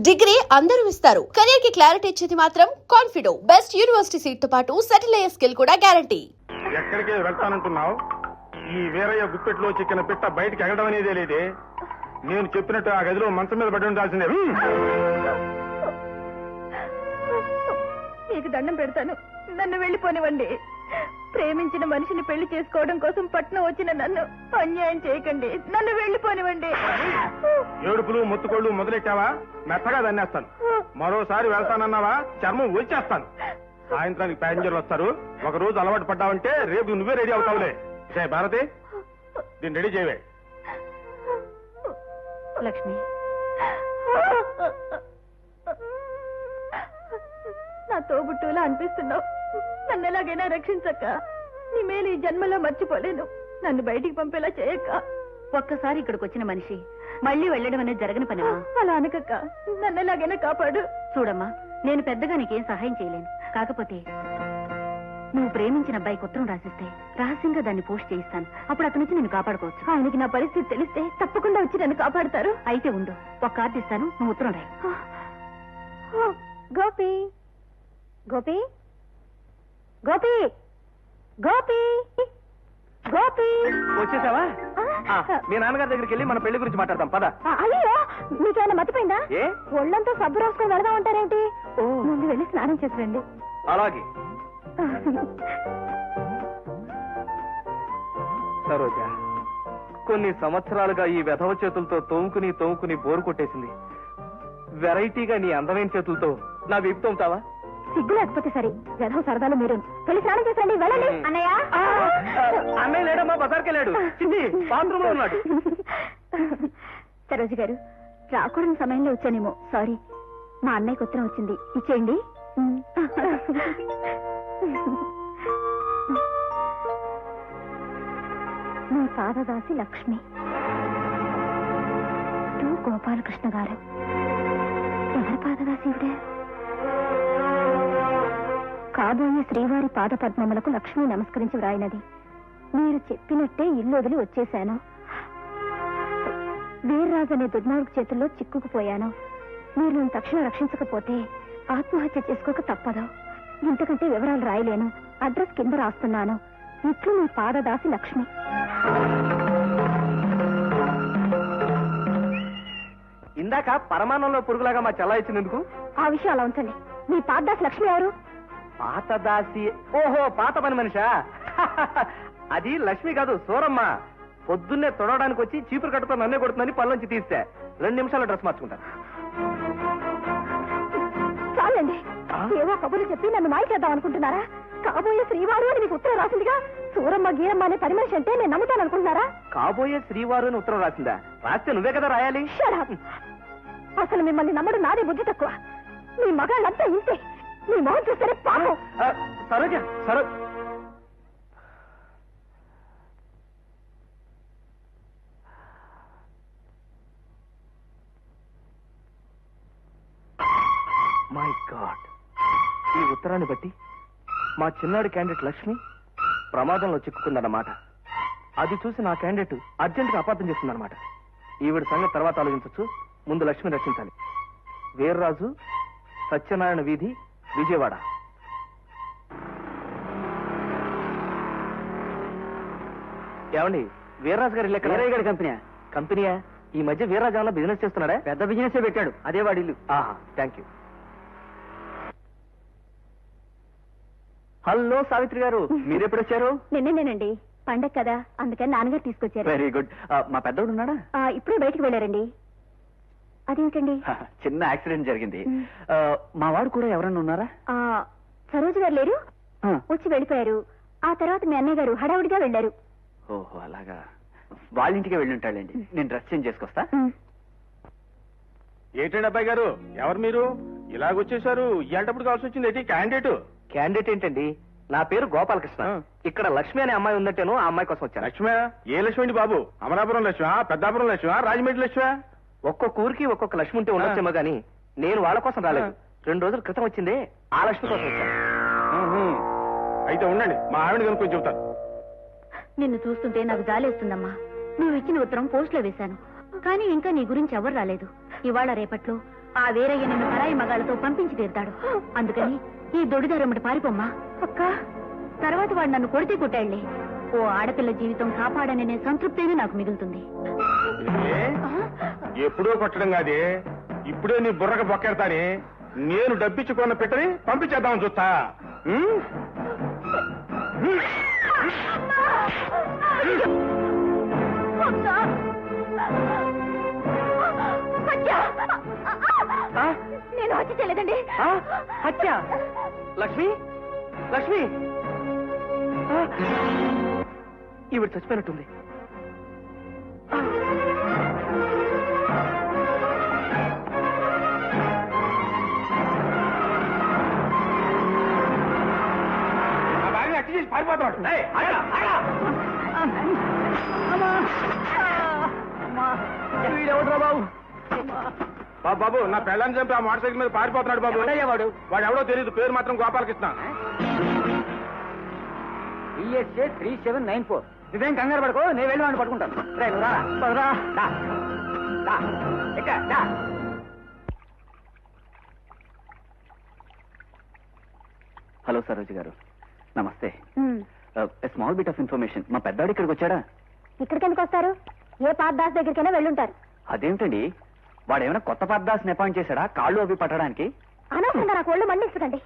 Degree అందరూ ఇస్తారు. Career కి క్లారిటీ ఇచ్చేది మాత్రం కాన్ఫిడో. బెస్ట్ యూనివర్సిటీ సీట్ తో పాటు సెటిల్ అయ్యే స్కిల్ కూడా గ్యారంటీ. ఎక్కడికి వెళ్తానంటున్నావు? ఈ వీరయ్య గుప్పెట్లో చిక్కిన పిట్ట బయటికి ఎగడం అనేదే లేదే. నేను చెప్పినట్టు ఆ గదిలో మంచం మీద పడి ఉండాల్సిందే. మీకు దండం పెడతాను, నన్ను వెళ్ళిపోనివ్వండి. ప్రేమించిన మనిషిని పెళ్లి చేసుకోవడం కోసం పట్నం వచ్చిన నన్ను అన్యాయం చేయకండి. నన్ను వెళ్ళిపోనివ్వండి. ఏడుపులు మొత్తుకోళ్లు మొదలెట్టావా మెత్తగా దన్నేస్తాను. మరోసారి వెళ్తానన్నావా చర్మం వచ్చేస్తాను. సాయంత్రానికి ప్యాసింజర్లు వస్తారు. ఒక రోజు అలవాటు పడ్డావంటే రేపు నువ్వే రెడీ అవుతావులే. జయ భారతి, దీన్ని రెడీ చేయవే. లక్ష్మి, నా తోబుట్టులా అనిపిస్తున్నావు. నన్ను ఎలాగైనా రక్షించక్క. నీ మేలు ఈ జన్మలో మర్చిపోలేను. నన్ను బయటికి పంపేలా చేయక్క. ఒక్కసారి ఇక్కడికి వచ్చిన మనిషి మళ్ళీ వెళ్ళడం అనేది జరగని పని. అలా అనకక్క, నన్ను ఎలాగైనా కాపాడు. చూడమ్మా, నేను పెద్దగా నీకేం సహాయం చేయలేను. కాకపోతే నువ్వు ప్రేమించిన అబ్బాయికి ఉత్తరం రాసిస్తే రహస్యంగా దాన్ని పోస్ట్ చేయిస్తాను. అప్పుడు అతను వచ్చి నేను కాపాడుకోవచ్చు. ఆయనకి నా పరిస్థితి తెలిస్తే తప్పకుండా వచ్చి నన్ను కాపాడుతారు. అయితే ఉండు, ఒక కార్డు ఇస్తాను, నువ్వు ఉత్తరం రాయి. గోపి, గోపి, గోపి, గోపి, గోపి. వచ్చేసావా? మీ నాన్నగారి దగ్గరికి వెళ్ళి మన పెళ్లి గురించి మాట్లాడదాం పద. అయ్యో, మీకేమైనా మతిపోయిందా? ఏ ఒళ్ళంతా సబ్బు రాసుకొని వెళదాం ఉంటారేంటి? ముందు వెళ్ళి స్నానం చేసిరండి. అలాగే. సరోజ, కొన్ని సంవత్సరాలుగా ఈ వెధవ చేతులతో తోముకుని బోరు కొట్టేసింది. వెరైటీగా నీ అందమైన చేతులతో నా వీపు తోముతావా? సిగ్గు లేకపోతే సరే, వెధవ సరదాలు మీరు వెళ్ళి స్నానం చేసండి. వెళ్ళండి. అన్నయ్య, అన్నయ్య లేడమ్మా, బజార్కి వెళ్ళాడు. చిన్ని బాత్రూమ్ లో ఉన్నాడు. సరోజ గారు, రాకూడని సమయంలో వచ్చానేమో, సారీ. మా అన్నయ్యకి ఉత్తరం వచ్చింది, ఇచ్చేయండి. మీ పాదదాసి లక్ష్మి టు గోపాలకృష్ణ గారు. ఎవరి పాదదాసి ఇవిడే? కాబోయే శ్రీవారి పాదపద్మములకు లక్ష్మి నమస్కరించి వ్రాయినది. మీరు చెప్పినట్టే ఇల్లు వదిలి వచ్చేశాను. వీర్రాజు అనే దుర్మార్గు చేతుల్లో చిక్కుకుపోయాను. మీరు నన్ను తక్షణం రక్షించకపోతే ఆత్మహత్య చేసుకోక తప్పదు. ఇంతకంటే వివరాలు రాయలేను. అడ్రస్ కింద రాస్తున్నాను. ఇట్లు మీ పాదదాసి లక్ష్మి. ఇందాక పరమాణంలో పురుగులాగా మా చెల్ల ఇచ్చినందుకు ఆ విషయం అలా ఉంచండి. మీ పాదదాసి లక్ష్మి ఎవరు? పాతదాసి. ఓహో, పాత పని మనిషా? అది లక్ష్మి కాదు, సూరమ్మ. పొద్దున్నే తొడవడానికి వచ్చి చీపురు కట్టుతో నన్నే కొడుతుందని పళ్ళొంచి తీస్తే 2 నిమిషాల్లో డ్రెస్ మార్చుకుంటాను. చాలండి, ఏవో కబుర్లు చెప్పి నన్ను మాయ చేద్దాం అనుకుంటున్నారా? కాబోయే శ్రీవారు అని మీకు ఉత్తరం రాసిందిగా. సూరమ్మ గీరమ్మ అనే పని మనిషి అంటే నేను నమ్ముతాను అనుకుంటున్నారా? కాబోయే శ్రీవారు అని ఉత్తరం రాసిందా? రాస్తే నువ్వే కదా రాయాలి. అసలు మిమ్మల్ని నమ్మడం నాదే బుద్ధి తక్కువ. మీ మగాళ్ళంతా ఇంతే. మీ మొహం చూస్తేనే పాపం. సరోజ, మై గాడ్, ఈ ఉత్తరాన్ని బట్టి మా చిన్నాడి క్యాండిడేట్ లక్ష్మి ప్రమాదంలో చిక్కుకుందన్నమాట. అది చూసి నా క్యాండిడేట్ అర్జెంట్గా అపార్థం చేస్తుందన్నమాట. ఈవిడ సంగతి తర్వాత ఆలోచించవచ్చు. ముందు లక్ష్మిని రక్షించాలి. వీర్రాజు, సత్యనారాయణ వీధి, విజయవాడ. ఏమండి, వీర్రాజు గారు ఇల్లు ఎక్కడ? గారి కంపెనీయా? ఈ మధ్య వీర్రాజు ఏమన్నా బిజినెస్ చేస్తున్నాడా? పెద్ద బిజినెస్ పెట్టాడు, అదే వాడి ఇల్లు. Thank you. హలో సావిత్రి గారు, మీరెప్పుడు వచ్చారు? నిన్నేనండి, పండగ కదా, అందుకని నాన్నగారు తీసుకొచ్చారు. Very good. మా పెద్దోడు ఉన్నాడా? ఇప్పుడే బయటకు వెళ్ళారండి. అదేంటండి? చిన్న యాక్సిడెంట్ జరిగింది. మా వాడు కూడా ఎవరన్నా ఉన్నారా? సరోజు గారు లేరు, వచ్చి వెళ్ళిపోయారు. ఆ తర్వాత మీ అన్నయ్య గారు హడావుడిగా వెళ్ళారు. ఓహో, అలాగా. వాళ్ళ ఇంటికి వెళ్ళి ఉంటాడండి. నేను డ్రెస్ చేంజ్ చేసుకొస్తా. ఏంటండి అబ్బాయి గారు, ఎవరు మీరు? ఇలాగొచ్చేసారు. ఇలాంటప్పుడు కావాల్సి వచ్చింది ఏంటి? క్యాండిడేట్ ఏంటండి? నా పేరు గోపాలకృష్ణ. ఇక్కడ లక్ష్మి అనే అమ్మాయి ఉందంటేను ఆ అమ్మాయి కోసం వచ్చాను. లక్ష్మి? ఏ లక్ష్మి అండి బాబు? అమలాపురం లక్ష్మి, పెద్దాపురం లక్ష్మి, రాజమండ్రి లక్ష్మి? ఒక్కొక్క ఊరికి ఒక్కొక్క లక్ష్మి ఉంటే ఉండొచ్చేమో గానీ నేను వాళ్ళ కోసం రాలేదు. 2 రోజుల క్రితం వచ్చిందే ఆ లక్ష్మి కోసం వచ్చాను. అయితే ఉండండి, మా ఆవిడ కనుక్కొని చెబుతాను. నిన్ను చూస్తుంటే నాకు జాలేస్తుందమ్మా. నువ్వు ఇచ్చిన ఉత్తరం పోస్ట్ లో వేశాను, కానీ ఇంకా నీ గురించి ఎవరు రాలేదు. ఇవాళ రేపట్లో ఆ వీరయ్య నిన్ను పరాయి మగాళ్ళతో పంపించి తీరుతాడు. అందుకని ఈ దొడిదారమ్మటి పారిపోమ్మా. అక్క, తర్వాత వాడు నన్ను కొడితే కొట్టాళ్లే, ఓ ఆడపిల్ల జీవితం కాపాడననే సంతృప్తేనే నాకు మిగులుతుంది. ఎప్పుడో కొట్టడం కాదే, ఇప్పుడే నీ బుర్రక బొక్కెడతాని. నేను డబ్బిచ్చుకున్న పెట్టని పంపించేద్దామని చూస్తా. నేను హత్య చేయలేదండి. హత్య? లక్ష్మి, లక్ష్మి, ఈవిడ చచ్చిపోయినట్టుంది. పారిపోతున్నాడు. బాబు, నా పెళ్ళాన్ని చంపి ఆ మోటార్ సైకిల్ మీద పారిపోతున్నాడు బాబు. వాడు ఎవడో తెలియదు, పేరు మాత్రం గోపాలకృష్ణ. ESA 3794. నువ్వేం కంగారు పడుకో, నేను వెళ్ళి వాడిని పట్టుకుంటాను. హలో సరోజ గారు, నమస్తే. Small bit of information. మా పెద్దాడు ఇక్కడికి వచ్చాడా? ఇక్కడికి ఎందుకు వస్తారు? ఏ పాదాస్ దగ్గరికైనా వెళ్ళుంటారు. అదేమిటండి, వాడేమైనా కొత్త పాదాస్ని అపాయింట్ చేశాడా కాళ్ళు అవి పట్టడానికి? అనవసరంగా నాకు ఒళ్ళు మండించకండి.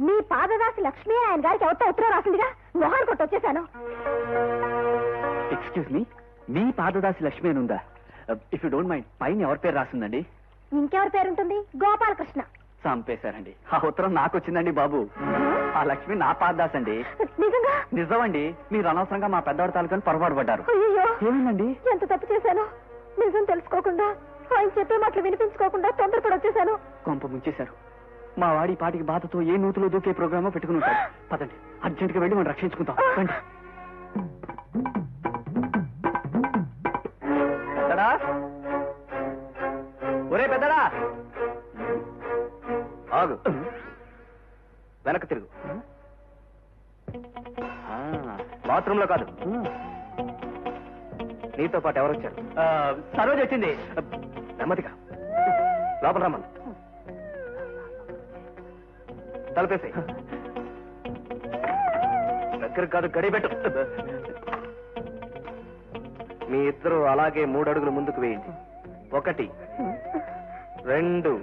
మీ పాదదాసి లక్ష్మి ఆయన గారికి ఎవరితో ఉత్తరం రాసిందిగా, మొహాన్ కొట్టి వచ్చేసాను. ఎక్స్క్యూజ్ మీ, మీ పాదదాసి లక్ష్మి అని ఉందా? ఇఫ్ యూ డోంట్ మైండ్, పైన ఎవరి పేరు రాసిందండి? ఇంకెవరి పేరుంటుంది? గోపాలకృష్ణ. చంపేశారండి. ఆ ఉత్తరం నాకు వచ్చిందండి బాబు. ఆ లక్ష్మి నా పాదదాస్ అండి. నిజంగా? నిజమండి. మీరు అనవసరంగా మా పెద్దవాడి తాలూకాని పొరపాటు పడ్డారు. అయ్యో, ఏమైందండి? ఎంత తప్పు చేశాను. నిజం తెలుసుకోకుండా, ఆయన చెప్పే మాటలు వినిపించుకోకుండా తొందరపడి వచ్చేసాను. కొంప ముంచేశారు. మా వాడి పాటికి బాధతో ఏ నూతులో దూకే ప్రోగ్రామో పెట్టుకుని ఉంటాడు. పదండి, అర్జెంట్ గా వెళ్ళి మనం రక్షించుకుందాం. రండి. పెద్దడా, ఒరే పెద్దడా, ఆగు, వెనక్కి తిరుగు. బాత్రూమ్ లో కాదు, నీతో పాటు ఎవరు వచ్చారు? సరోజ వచ్చింది. నెమ్మదిగా లోపల రమ్మను. తలపేసి దగ్గర కాదు, గడిపెట్టు. మీ ఇద్దరు అలాగే 3 అడుగులు ముందుకు వేయండి. 1, 2,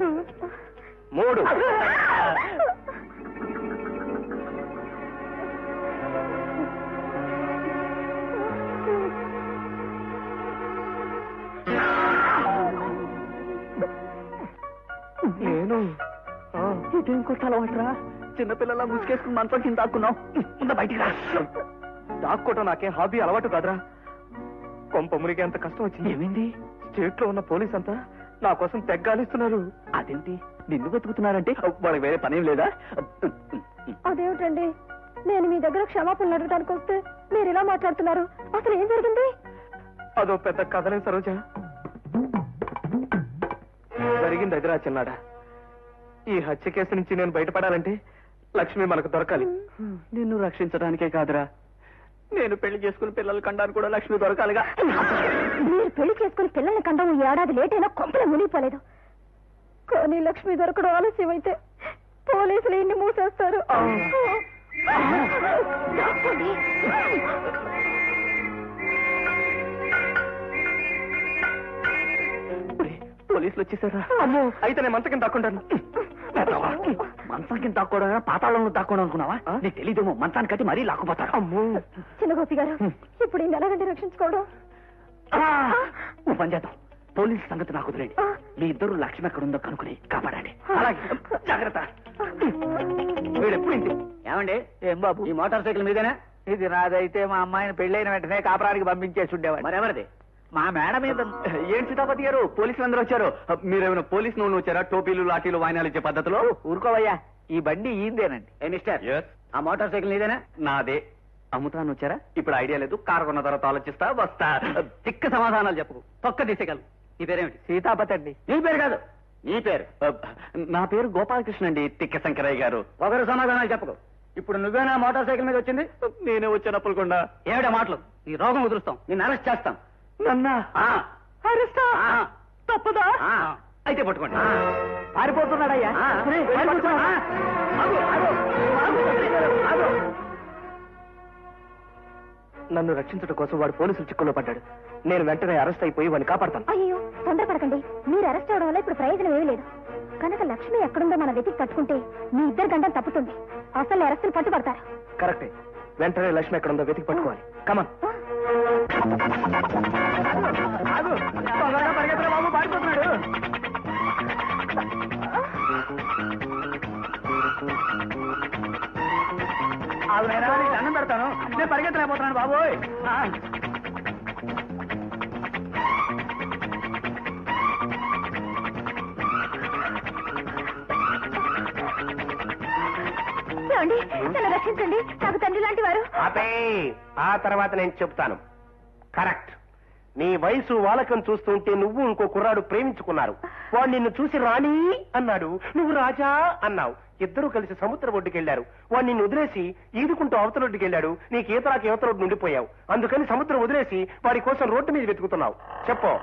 3. నేను ఇదేం కొట్టాలవట్రా? చిన్నపిల్లలా ముసుకేసుకుని మనతో కింద దాక్కున్నావు. ముందు బయటికి రా. దాక్కోవటం నాకేం హాబీ అలవాటు కాదురా. కొంప మునిగే అంత కష్టం వచ్చింది. ఏమైంది? స్టేట్ లో ఉన్న పోలీస్ అంతా నా కోసం తెగ్గాలిస్తున్నారు. అదేంటి నిన్ను వెతుకుతున్నారంటే వాళ్ళకి వేరే పనేం లేదా? అదేమిటండి, నేను మీ దగ్గర క్షమాపణలు అడగడానికి వస్తే మీరు ఇలా మాట్లాడుతున్నారు. అసలు ఏం జరిగింది? అదో పెద్ద కథలే సరోజ. జరిగింది అదిరా చిన్నాడా. ఈ హత్య కేసు నుంచి నేను బయటపడాలంటే లక్ష్మి మనకు దొరకాలి. నిన్ను రక్షించడానికే కాదురా, నేను పెళ్లి చేసుకుని పిల్లలు కండానికి కూడా లక్ష్మి దొరకాలిగా. మీరు పెళ్లి చేసుకుని పిల్లల్ని కండం ఈ ఏడాది లేట్ అయినా కొంపలే మునిగిపోలేదు. కానీ లక్ష్మి దొరకడం ఆలస్యం అయితే పోలీసులు ఇన్ని మూసేస్తారు. పోలీసులు వచ్చేసారా? అమ్మో, అయితే నేను మంచం కింద దాక్కుంటాను. మంచం కింద దాక్కోవడం పాతాళంలో దాక్కోవడం అనుకున్నావా? నీకు తెలీదేమో, మంచాన్ని కట్టి మరీ లాక్కుపోతారు. అమ్మో. చిన్న గోపి గారు, ఇప్పుడు ఈయన ఎలాగంటే రక్షించుకోవడం? పని చేద్దాం, పోలీసు సంగతి నాకు వదిలేండి. మీ ఇద్దరు లక్ష్మి ఎక్కడ ఉందో కనుక్కుని కాపాడండి. అలాగే, జాగ్రత్త. వీడెప్పుడు ఇంటి. ఏమండి, ఏం బాబు, ఈ మోటార్ సైకిల్ మీదేనా? ఇది నాదైతే మా అమ్మాయిని పెళ్ళైన వెంటనే కాపురానికి పంపించేసి ఉండేవాడు. మరెవరిది? మా మేడ మీద. ఏం సీతాపతి గారు, పోలీసులు అందరూ వచ్చారు. మీరేమైనా పోలీసు నూనె వచ్చారా? టోపీలు లాఠీలు వాయినాలు ఇచ్చే పద్ధతిలో? ఊరుకోవయ్యా, ఈ బండి ఈందేనండి. ఏ మిస్టర్, ఆ మోటార్ సైకిల్ నీదేనా? నాదే. అమ్ముతాను వచ్చారా? ఇప్పుడు ఐడియా లేదు, కారు కొన్న తర్వాత ఆలోచిస్తా వస్తా. తిక్క సమాధానాలు చెప్పకు, తొక్క తీసేగలరు. నీ పేరేమిటి? సీతాపతి అండి. నీ పేరు కాదు, నీ పేరు. నా పేరు గోపాలకృష్ణ అండి. తిక్క శంకరయ్య గారు. ఒకరు సమాధానాలు చెప్పకు. ఇప్పుడు నువ్వేనా మోటార్ సైకిల్ మీద వచ్చింది? నేనే వచ్చానప్పుడు కూడా. ఏమిటా మాటలు? నీ రోగం వదులుస్తాం, నిన్ను అరెస్ట్ చేస్తాం. నన్నా? అరెస్టా? తప్పదా? అయితే పట్టుకోండి. పారిపోతున్నాడయ్యా. ఒరేయ్, పారిపోతున్నాడా? ఆగు, ఆగు, ఆగు, ఆగు. నన్ను రక్షించడం కోసం వాడు పోలీసులు చిక్కుల్లో పడ్డాడు. నేను వెంటనే అరెస్ట్ అయిపోయి వాడిని కాపాడతాను. అయ్యో తొందరపడకండి. మీరు అరెస్ట్ అవడం వల్ల ఇప్పుడు ప్రయోజనం ఏమీ లేదు. కనుక లక్ష్మి ఎక్కడుందో మన వెతికి పట్టుకుంటే మీ ఇద్దరు గంటలు తప్పుతుంది. అసలు అరెస్టులు పట్టుబడతారు. కరెక్టే. వెంటనే లక్ష్మి ఎక్కడుందో వెతికి పట్టుకోవాలి. కమన్. ఆగు, తొందరగా పరిగెత్తరా బాబు, పారిపోతున్నాడు. ఆగు నాయనా, నీకు దండం పెడతాను. నేను పరిగెత్తలేకపోతున్నాను బాబోయ్. ఏమండి, నన్ను రక్షించండి. నాకు తండ్రి లాంటి వారు. ఆపే. ఆ తర్వాత నేను చెప్తాను. కరెక్ట్. నీ వయసు వాలకం చూస్తుంటే నువ్వు ఇంకో కుర్రాడు ప్రేమించుకున్నారు. వాడు నిన్ను చూసి రాణి అన్నాడు, నువ్వు రాజా అన్నావు. ఇద్దరూ కలిసి సముద్ర ఒడ్డుకెళ్లారు. వాడు నిన్ను వదిలేసి ఈదుకుంటూ అవతల ఒడ్డుకెళ్లాడు. నీకు ఈతరాకి యువతల ఒడ్డు నుండిపోయావు. అందుకని సముద్రం వదిలేసి వాడి కోసం రోడ్డు మీద వెతుకుతున్నావు. చెప్పు,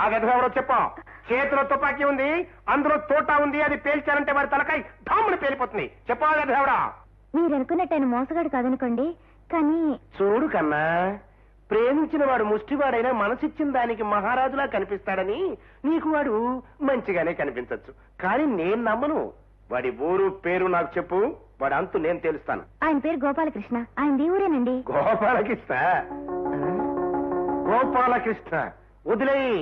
ఆ గెదవెవరో చెప్పు. చేతిలో తుపాకీ ఉంది, అందులో తోటా ఉంది. అది పేల్చారంటే వాడి తలకాయ ధాముడు పేలిపోతుంది. చెప్పు, ఆ గెదవెవరా? మీరు అనుకున్నట్టు ఆయన మోసగాడు కాదనుకోండి, కానీ చూడు కన్నా, ప్రేమించిన వాడు ముష్టివాడైనా మనసిచ్చిన దానికి మహారాజులా కనిపిస్తాడని నీకు వాడు మంచిగానే కనిపించొచ్చు. కానీ నేను నమ్మను. వాడి ఊరు పేరు నాకు చెప్పు, వాడి అంతు నేను తెలుస్తాను. ఆయన పేరు గోపాలకృష్ణ. ఆయన ఊరేనండి. గోపాలకృష్ణ. గోపాలకృష్ణ వదిలేయి.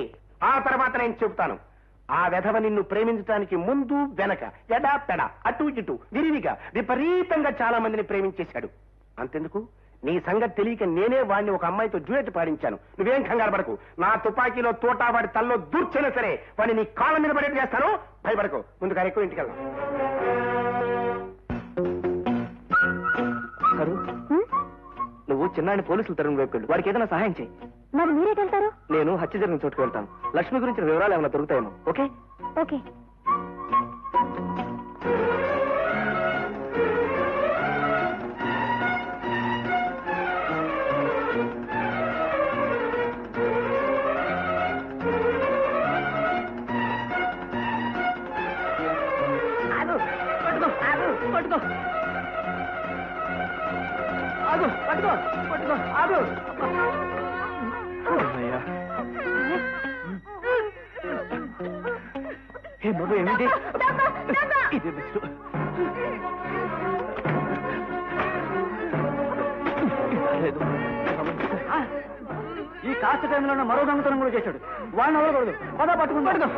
ఆ తర్వాత నేను చెప్తాను. ఆ వెధవ నిన్ను ప్రేమించడానికి ముందు వెనక ఎడా పెడ అటు ఇటు విరివిగా విపరీతంగా చాలా మందిని ప్రేమించేశాడు. అంతెందుకు, నీ సంగతి తెలియక నేనే వాడిని ఒక అమ్మాయితో డ్యూయెట్ పాడించాను. నువ్వేం కంగారు పడకు. నా తుపాకీలో తోటా వాడి తల్లో దూర్చైనా సరే వాడిని నీ కాళ్ళ మీద పడేట్టు చేస్తాను. భయపడకు. ముందు కానీ ఎక్కువ ఇంటికి వెళ్దాం. సరు, నువ్వు చిన్నాన్ని పోలీసులు తరుణ్ వైపు వెళ్ళు. వాడికి ఏదైనా సహాయం చేయి. మరి మీరేట్ వెళ్తారు? నేను హత్య జరిగిన చోటుకు వెళ్తాను. లక్ష్మి గురించిన వివరాలు ఏమైనా దొరుకుతాయేమో. ఓకే? ఓకే. ఆగు, పట్టుకో, ఆగు, పట్టుకో. ఆగు, పట్టుకో, పట్టుకో, ఆగు. అమ్మయ్యా. ఏ బాబు, ఏమిటి ఇది? బెస్ట్. లేదు. ఈ కాస్త టైంలో మరో దొంగతనం కూడా చేశాడు. వాడిని అవ్వకూడదు. పదా పట్టుకుని పట్టుకో.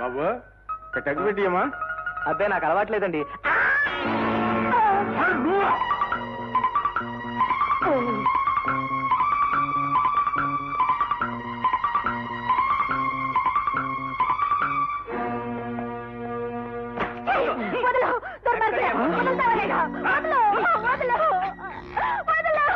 బాబు, టగ్ పెట్టియమ్మా. అబ్బే, నాకు అలవాట్లేదండి. వదలు, దుర్మార్గుడా. వదులుతావా? వదలు, వదలు, వదలు.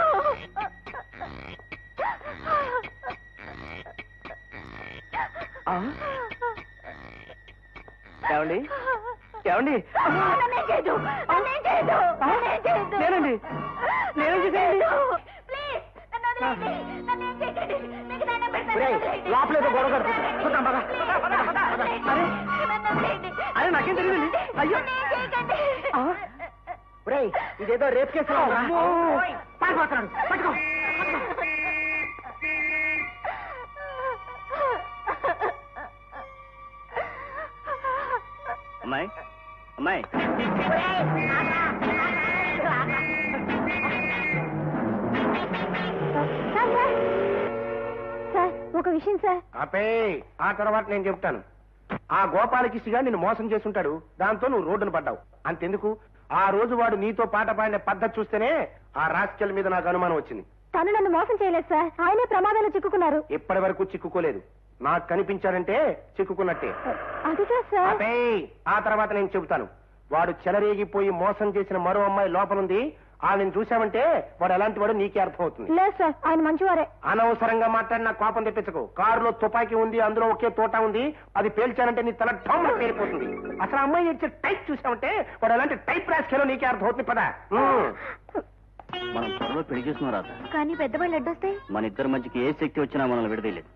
ఏమండి, ఏమండి? నన్నేం చేయదు, నన్నేం చేయదు, నన్నేం చేయదు. నేనండి, నేనేం చేసేయండి? ప్లీజ్, నన్ను వదిలేయండి. నన్నేం చేయకండి. మీకు దండం పెడతాను. ఒరేయ్, వదిలేయండి. లోపలేదో గొడవ జరుగుతుంది. చూద్దాం, పద. అరే, నన్ను వదిలేయండి. అరే, నాకేం తెలియదండి. అయ్యో. నన్నేం చేయకండి. ఒరేయ్, ఇదేదో రేప్ కేసులో ఉందా? పారిపోతున్నాడు. పట్టుకో. అమ్మాయి, అమ్మాయి, సార్, ఒక విషయం సార్. ఆపే. ఆ తర్వాత నేను చెప్తాను. ఆ గోపాలకృష్ణగా నిన్ను మోసం చేసుంటాడు. దాంతో నువ్వు రోడ్డును పడ్డావు. అంతెందుకు, ఆ రోజు వాడు నీతో పాట పాడిన పద్ధతి చూస్తేనే ఆ రాస్కెల్ మీద నాకు అనుమానం వచ్చింది. తను నన్ను మోసం చేయలేదు సార్. ఆయనే ప్రమాదంలో చిక్కుకున్నారు. ఇప్పటి వరకు చిక్కుకోలేదు. నాకు కనిపించాడంటే చిక్కుకున్నట్టే. అదిగా సార్. ఆపే. ఆ తర్వాత నేను చెబుతాను. వాడు చెలరేగిపోయి మోసం చేసిన మరో అమ్మాయి లోపలుంది. ఆయన చూసామంటే వాడు ఎలాంటి వాడు నీకే అర్థమవుతుంది. లేదు సార్, ఆయన మంచివారే. అనవసరంగా మాట్లాడి నాకు కోపం తెప్పించకు. కారులో తుపాకీ ఉంది, అందులో ఒకే తోట ఉంది, అది పేల్చానంటే నీ తల ఠామ్లో పేలిపోతుంది. అసలు అమ్మాయి ఇచ్చే టైప్ చూసామంటే వాడు ఎలాంటి టైప్ రాసుకెలో నీకే అర్థమవుతుంది పదా. మనం త్వరలో పెళ్లి చేస్తున్నాం రాదా, కానీ పెద్దవాళ్ళు అడ్డొస్తే మన ఇద్దరి మధ్యకి ఏ శక్తి వచ్చినా మనల్ని విడదీయలేదు.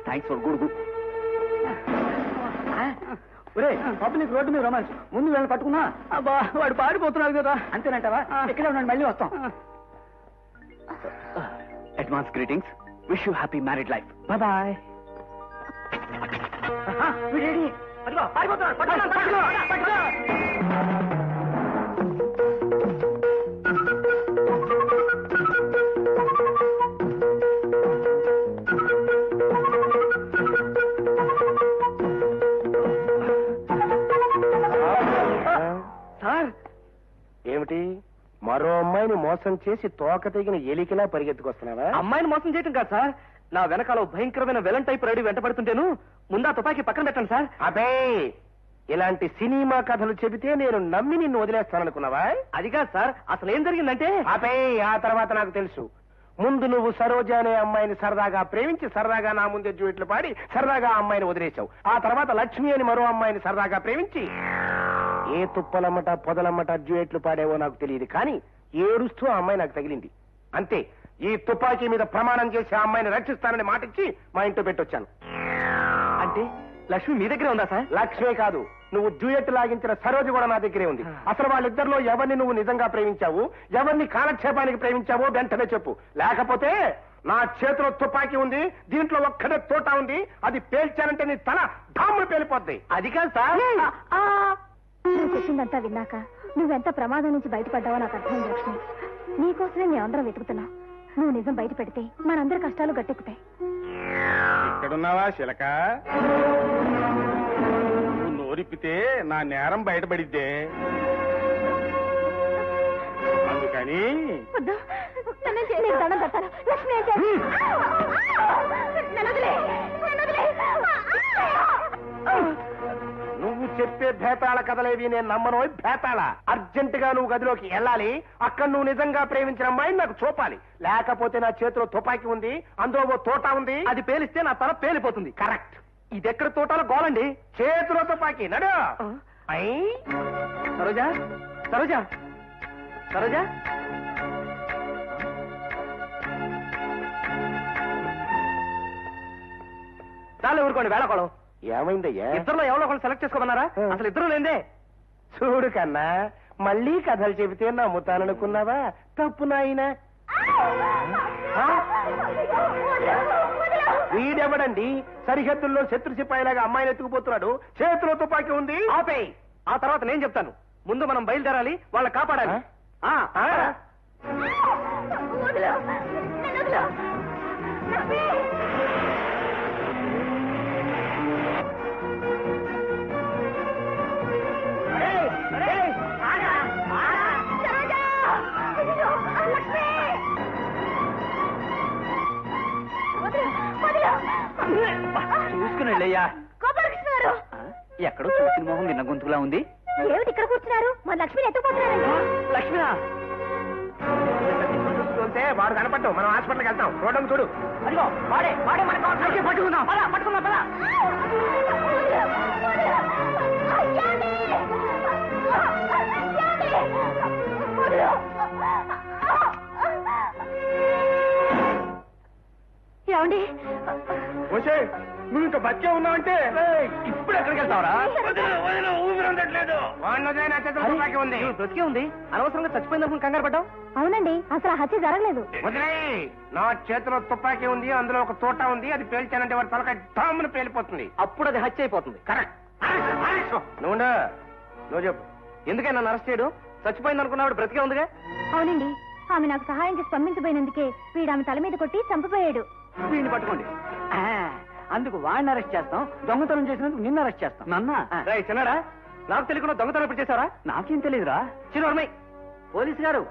Thanks for good. ఒరే పబ్లిక్ రోడ్డు మీద రొమాన్స్, ముందు వీళ్ళని పట్టుకున్నా. అబ్బా వాడు పాడిపోతున్నాడు కదా. అంతేనంటావా? ఇక్కడే ఉన్నాడు, మళ్ళీ వస్తాం. Advance greetings, wish you happy married life. Bye bye. Sir ఏమిటి మరో అమ్మాయిని మోసం చేసి తోక తెగిన ఎలికిలా పరిగెత్తుకొస్తున్నావా? అమ్మాయిని మోసం చేయటం కాదు సార్, నా వెనకాల భయంకరమైన విలన్ టైప్ రెడీ వెంటబడుతుంటేను ముందా తుపాకీ పక్కన పెట్టండి సార్. అబే ఇలాంటి సినిమా కథలు చెబితే నేను నమ్మి నిన్ను వదిలేస్తాననుకున్నావా? అది కాదు సార్, అసలు ఏం జరిగిందంటే అబే ఆ తర్వాత నాకు తెలుసు. ముందు నువ్వు సరోజ అనే అమ్మాయిని సరదాగా ప్రేమించి సరదాగా నా ముందే డ్యూయెట్లు పాడి సరదాగా ఆ అమ్మాయిని వదిలేశావు. ఆ తర్వాత లక్ష్మి అని మరో అమ్మాయిని సరదాగా ప్రేమించి ఏ తుప్పలమ్మట పొదలమ్మట డ్యూయెట్లు పాడేవో నాకు తెలియదు, కానీ ఏడుస్తూ ఆ అమ్మాయి నాకు తగిలింది. అంతే, ఈ తుపాకీ మీద ప్రమాణం చేసి ఆ అమ్మాయిని రక్షిస్తానని మాటిచ్చి మా ఇంట్లో పెట్టొచ్చాను. అంటే లక్ష్మి మీ దగ్గరే ఉందా సార్? లక్ష్మే కాదు, నువ్వు డ్యూయెట్ లాగించిన సరోజ కూడా నా దగ్గరే ఉంది. అసలు వాళ్ళిద్దరిలో ఎవరిని నువ్వు నిజంగా ప్రేమించావు, ఎవరిని కాలక్షేపానికి ప్రేమించావో వెంటనే చెప్పు. లేకపోతే నా చేతిలో తుపాకీ ఉంది, దీంట్లో ఒక్కడే తోట ఉంది, అది పేల్చానంటే నీ తల ఢాములు పేలిపోద్ది. అది కాదు సార్. నువ్వు చెప్పిందంతా విన్నాక నువ్వెంత ప్రమాదం నుంచి బయటపడ్డావో నాకు అర్థమైంది లక్ష్మి. నీకోసమే మేమందరం వెతుకుతున్నాం. నువ్వు నిజం బయట పెడితే మనందరి కష్టాలు గట్టెక్కుతాయి. ఇక్కడున్నావా శిలక? నువ్వు నోరిప్పితే నా నేరం బయటపడిద్దే. అందుకని వద్దు, నీకు దండం పెడతాను. లక్ష్మి ఏం చేయాలి? నన్ను వదిలే, నన్ను వదిలే. నువ్వు చెప్పే భేతాళ కథలేవి నేను నమ్మను. భేతాళ అర్జెంటుగా నువ్వు గదిలోకి వెళ్ళాలి. అక్కడ నువ్వు నిజంగా ప్రేమించిన అమ్మాయిని నాకు చూపాలి. లేకపోతే నా చేతిలో తుపాకీ ఉంది, అందులో ఓ తోట ఉంది, అది పేలిస్తే నా తల పేలిపోతుంది. కరెక్ట్. ఇది ఎక్కడ తోటాలో గోలండి. చేతిలో తుపాకీ నడు. సరోజా, సరోజా, సరోజా. చాలు ఊరుకోండి, వేళకోళం. ఏమైందయ్యా? ఇద్దరులో ఎవరో ఒకళ్ళు సెలెక్ట్ చేసుకోమన్నారా? అసలు ఇద్దరు లేదే. చూడు కన్నా, మళ్ళీ కథలు చెబితే నమ్ముతాననుకున్నావా? తప్పు నాయనా. వీడెవడండి సరిహద్దుల్లో శత్రు సిపాయిలాగా అమ్మాయిని ఎత్తుకుపోతున్నాడు, చేతిలో తుపాకీ ఉంది? ఆపేయ్, ఆ తర్వాత నేను చెప్తాను. ముందు మనం బయలుదేరాలి, వాళ్ళని కాపాడాలి. చూసుకుని వెళ్ళయ్యా. ఎక్కడో చూసిన మొహం విన్న గొంతులా ఉంది. ఏమిటి ఇక్కడ కూర్చున్నారు? మా లక్ష్మిని ఎత్తుకుపోతున్నారండి. లక్ష్మినా? చూస్తే వాడు కనపడ్డావు. మనం హాస్పిటల్కి వెళ్తాం. రోడ్డు చూడు. అదిగో వాడే, వాడే మనకు పట్టుకుందాం. పట్టుకుందాం పదా. ఏమండి? వచ్చే నువ్వు ఇంకా బతికే ఉన్నావంటే ఇప్పుడు ఎక్కడికి వెళ్తావరా? ఊపిరందట్లేదు. తుపాకీ ఉంది. బ్రతికే ఉంది, అనవసరంగా చచ్చిపోయిందనుకుని కంగారు పడ్డావు. అవునండి, అసలు ఆ హత్య జరగలేదు. వదిలే, నా చేతిలో తుపాకీ ఉంది, అందులో ఒక తోట ఉంది, అది పేల్చానంటే వాడి తలకాయ డామును పేలిపోతుంది. అప్పుడు అది హత్య అయిపోతుంది. కరెక్ట్. నువ్వు చెప్పు. ఎందుకని నన్ను అరెస్ట్ చేయడం? చచ్చిపోయింది అనుకున్నాడు, బ్రతికే ఉందిగా. అవునండి, ఆమె నాకు సహాయం చేసి పంపించబోయినందుకే వీడు ఆమె తల మీద కొట్టి చంపిపోయాడు. వీడిని పట్టుకోండి. అందుకు వాడిని అరెస్ట్ చేస్తాం, దొంగతనం చేసినందుకు నిన్ను అరెస్ట్ చేస్తాం. నన్న చిన్నాడా, నాకు తెలియకుండా దొంగతనం ఎప్పుడు చేశారా? నాకేం తెలియదురా. చిన్నమ్మాయి, పోలీసు గారు,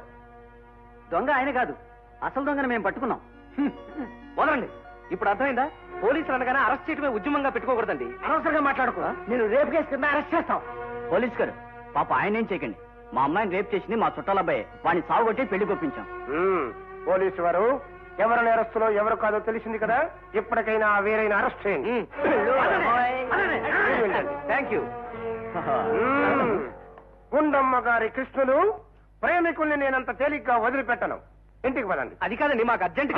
దొంగ ఆయన కాదు, అసలు దొంగని మేము పట్టుకున్నాం. వదలండి. ఇప్పుడు అర్థమైందా? పోలీసులు అనగానే అరెస్ట్ చేయడమే ఉద్యమంగా పెట్టుకోకూడదండి. అనవసరంగా మాట్లాడుకో. నేను రేపు కేసు కింద అరెస్ట్ చేస్తాం. పోలీస్ గారు పాప ఆయన ఏం చేయకండి. మా అమ్మాయిని రేపు చేసింది మా చుట్టాల అబ్బాయి. వాడిని సాగుకొట్టి పెళ్లి కొప్పించాం. పోలీసు వారు ఎవరు నేరస్తులో ఎవరు కాదో తెలిసింది కదా, ఇప్పటికైనా వేరైన అరెస్ట్ చేయండి. Thank you. గుండమ్మ గారి కృష్ణులు ప్రేమికుల్ని నేనంత తేలిగ్గా వదిలిపెట్టను. ఇంటికి పదండి. అది కాదండి, మాకు అర్జెంట్